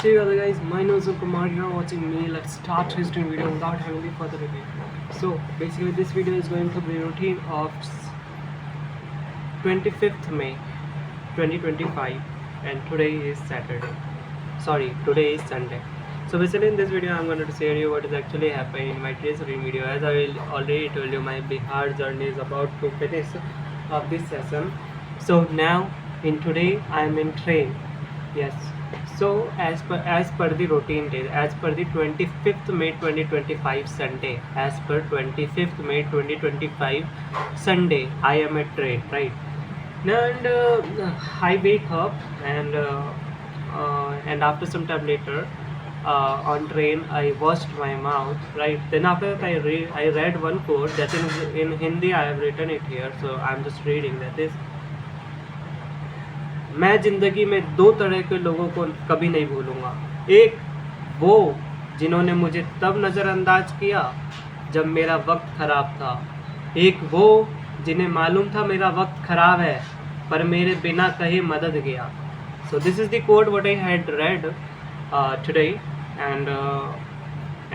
See you other guys, my name is Kumar, you are watching me. Let's start this video without having any further ado. So basically this video is going to be routine of 25th May 2025 and today is Saturday. Sorry, today is Sunday. So basically in this video I'm going to share you what is actually happening in my today's routine video. As I will already told you, my Bihar journey is about to finish of this session. So now in today I am in train. Yes. So as per the routine day, as per the 25th May 2025 Sunday, as per 25th May 2025 Sunday, I am at train, right? Now and I wake up and after some time later on train I washed my mouth, right? Then after that I read one quote that in Hindi I have written it here, so I'm just reading that is, मैं ज़िंदगी में दो तरह के लोगों को कभी नहीं भूलूंगा। एक वो जिन्होंने मुझे तब नज़रअंदाज किया जब मेरा वक्त ख़राब था, एक वो जिन्हें मालूम था मेरा वक्त ख़राब है पर मेरे बिना कहे मदद गया। So this is the code what I had read today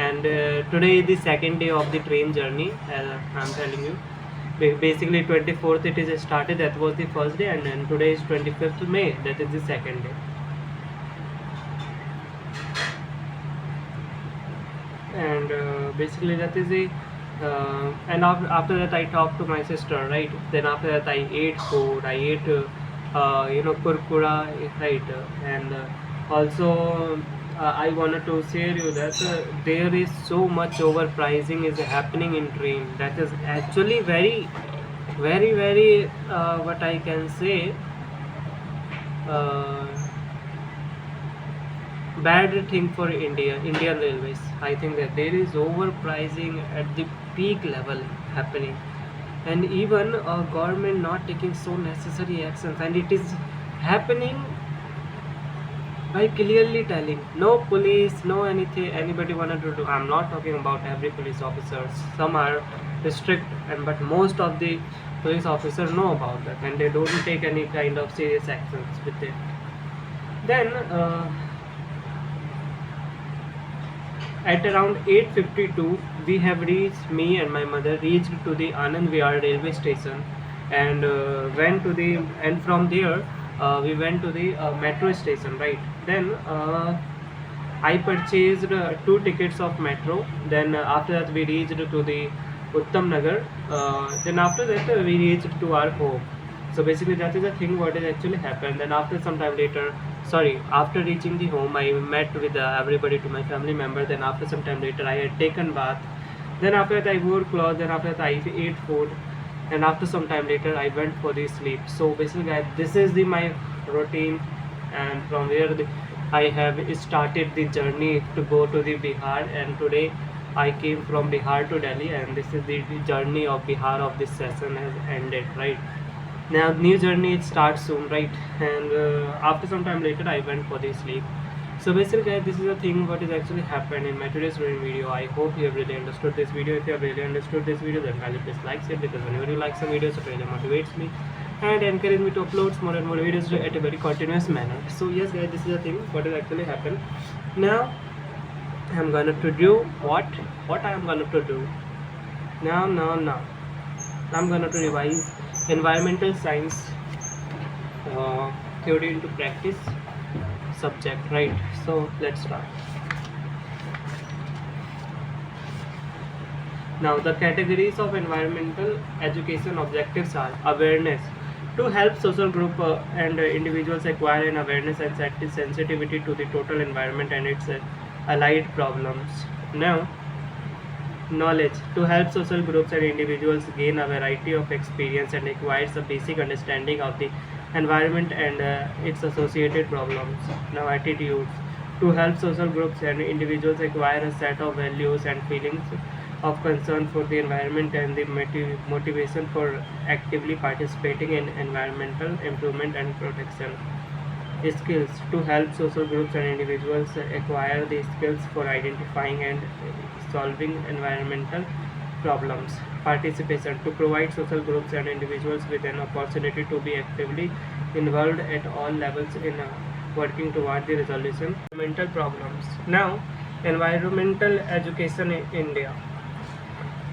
and today is the second day of the train journey. I'm telling you, basically 24th it is started, that was the first day, and then today is 25th May, that is the second day. And basically that is the and after that I talked to my sister, right? Then after that I ate food, I ate kurkura, right? And also I wanted to share you that there is so much overpricing is happening in train. That is actually very what I can say, bad thing for Indian Railways. I think that there is overpricing at the peak level happening, and even government not taking so necessary actions, and it is happening by clearly telling no police, no anything anybody wanted to do. I'm not talking about every police officer, some are strict, and but most of the police officers know about that and they don't take any kind of serious actions with it. Then at around 8:52 we have reached, me and my mother reached to the Anand Vihar railway station, and went to the, and from there we went to the metro station, right? Then I purchased 2 tickets of metro. Then after that we reached to the Uttam Nagar. Then after that we reached to our home. So basically that is the thing what is actually happened. Then after some time later, sorry, after reaching the home I met with everybody, to my family member. Then after some time later I had taken bath. Then after that I wore clothes. Then after that I ate food, and after some time later I went for the sleep. So basically guys, this is the my routine, and from where I have started the journey to go to the Bihar, and today I came from Bihar to Delhi, and this is the journey of Bihar of this session has ended, right? Now new journey it starts soon, right? And after some time later I went for the sleep. So basically guys, this is the thing what is actually happened in my today's video. I hope you have really understood this video. If you have really understood this video, then kindly please like it, because whenever you like some videos it really motivates me and encourage me to upload more and more videos at a very continuous manner. So yes guys, this is the thing what is actually happened. Now I'm gonna to do what I am gonna to do now. I'm gonna to revise environmental science theory into practice subject, right? So let's start. Now the categories of environmental education objectives are awareness, to help social group and individuals acquire an awareness and sensitivity to the total environment and its allied problems. Now knowledge, to help social groups and individuals gain a variety of experience and acquires a basic understanding of the environment and its associated problems. Now attitudes, to help social groups and individuals acquire a set of values and feelings of concern for the environment and the motivation for actively participating in environmental improvement and protection. Skills, to help social groups and individuals acquire the skills for identifying and solving environmental problems. Participation, to provide social groups and individuals with an opportunity to be actively involved at all levels in working toward the resolution of environmental problems. Now, environmental education in India.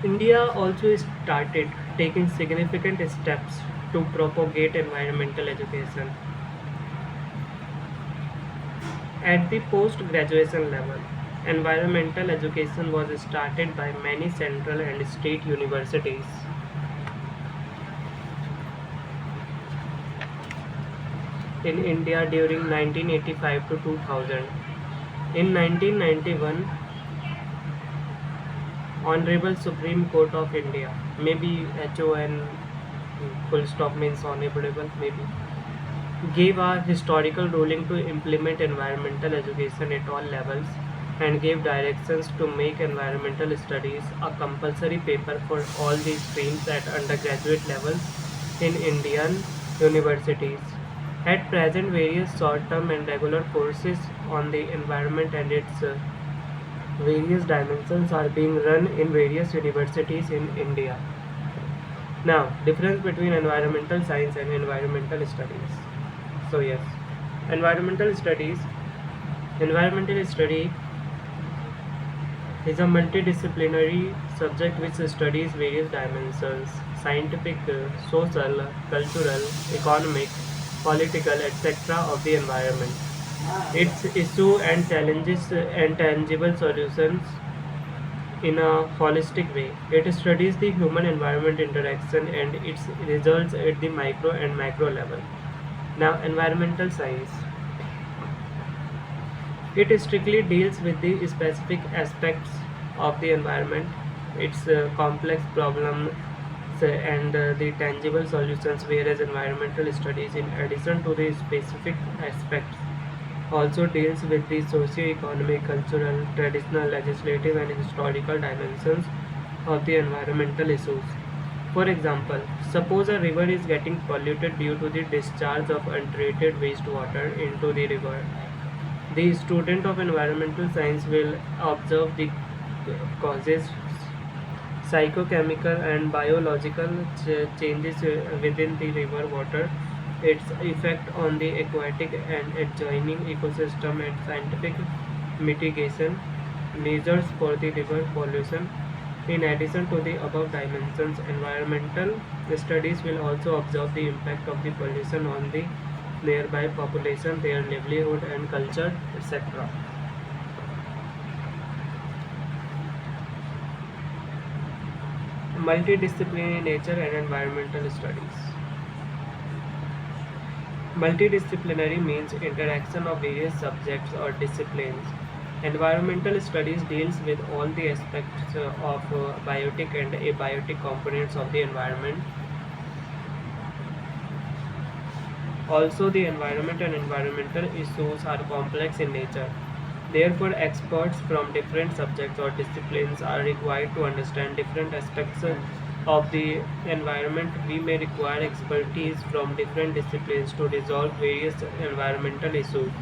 India also started taking significant steps to propagate environmental education. At the post-graduation level, environmental education was started by many central and state universities. In India during 1985 to 2000. In 1991, Honorable Supreme Court of India, maybe HON full stop means honorable, maybe, gave a historical ruling to implement environmental education at all levels and gave directions to make environmental studies a compulsory paper for all the streams at undergraduate levels in Indian universities. At present, various short-term and regular courses on the environment and its various dimensions are being run in various universities in India. Now, difference between environmental science and environmental studies. So yes, environmental studies. Environmental study is a multidisciplinary subject which studies various dimensions: scientific, social, cultural, economic, political, etc. of the environment. Its issue and challenges and tangible solutions in a holistic way. It studies the human-environment interaction and its results at the micro and macro level. Now, environmental science. It strictly deals with the specific aspects of the environment, its complex problems and the tangible solutions, whereas environmental studies, in addition to the specific aspects, also deals with the socio-economic, cultural, traditional, legislative, and historical dimensions of the environmental issues. For example, suppose a river is getting polluted due to the discharge of untreated wastewater into the river. The student of environmental science will observe the causes, psychochemical and biological changes within the river water, its effect on the aquatic and adjoining ecosystem, and scientific mitigation measures for the river pollution. In addition to the above dimensions, environmental studies will also observe the impact of the pollution on the nearby population, their livelihood and culture, etc. Multidisciplinary nature and environmental studies. Multidisciplinary means interaction of various subjects or disciplines. Environmental studies deals with all the aspects of biotic and abiotic components of the environment. Also, the environment and environmental issues are complex in nature. Therefore, experts from different subjects or disciplines are required to understand different aspects of the environment. We may require expertise from different disciplines to resolve various environmental issues.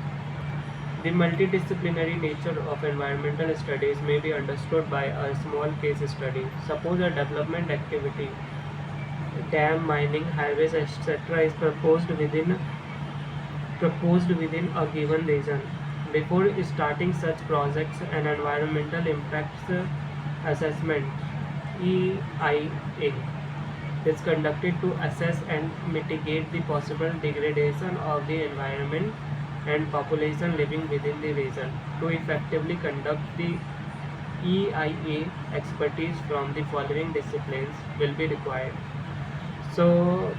The multidisciplinary nature of environmental studies may be understood by a small case study. Suppose a development activity, dam, mining, highways, etc. is proposed within a given region. Before starting such projects, an environmental impacts assessment (EIA) is conducted to assess and mitigate the possible degradation of the environment and population living within the region. To effectively conduct the EIA, expertise from the following disciplines will be required. So,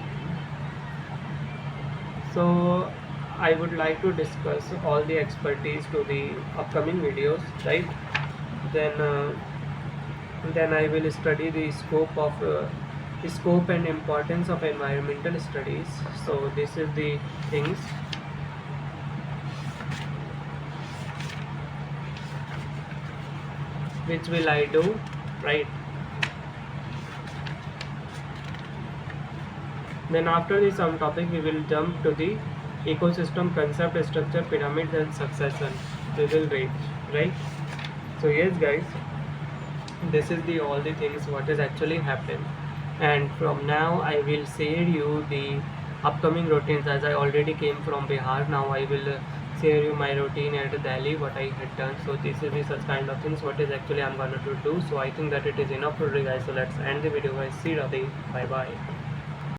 so I would like to discuss all the expertise to the upcoming videos, right? Then, then I will study the scope and importance of environmental studies. So this is the things. Which will I do, right? Then after the sum topic, we will jump to the ecosystem concept, structure, pyramids, and succession. We will read, right? So yes, guys, this is the all the things what is actually happened, and from now I will share you the upcoming routines. As I already came from Bihar, now I will share you my routine at Delhi, what I had done. So this will be such kind of things. What is actually I'm gonna to do. So I think that it is enough for you guys. So let's end the video, guys. See you, Radhe. Bye bye.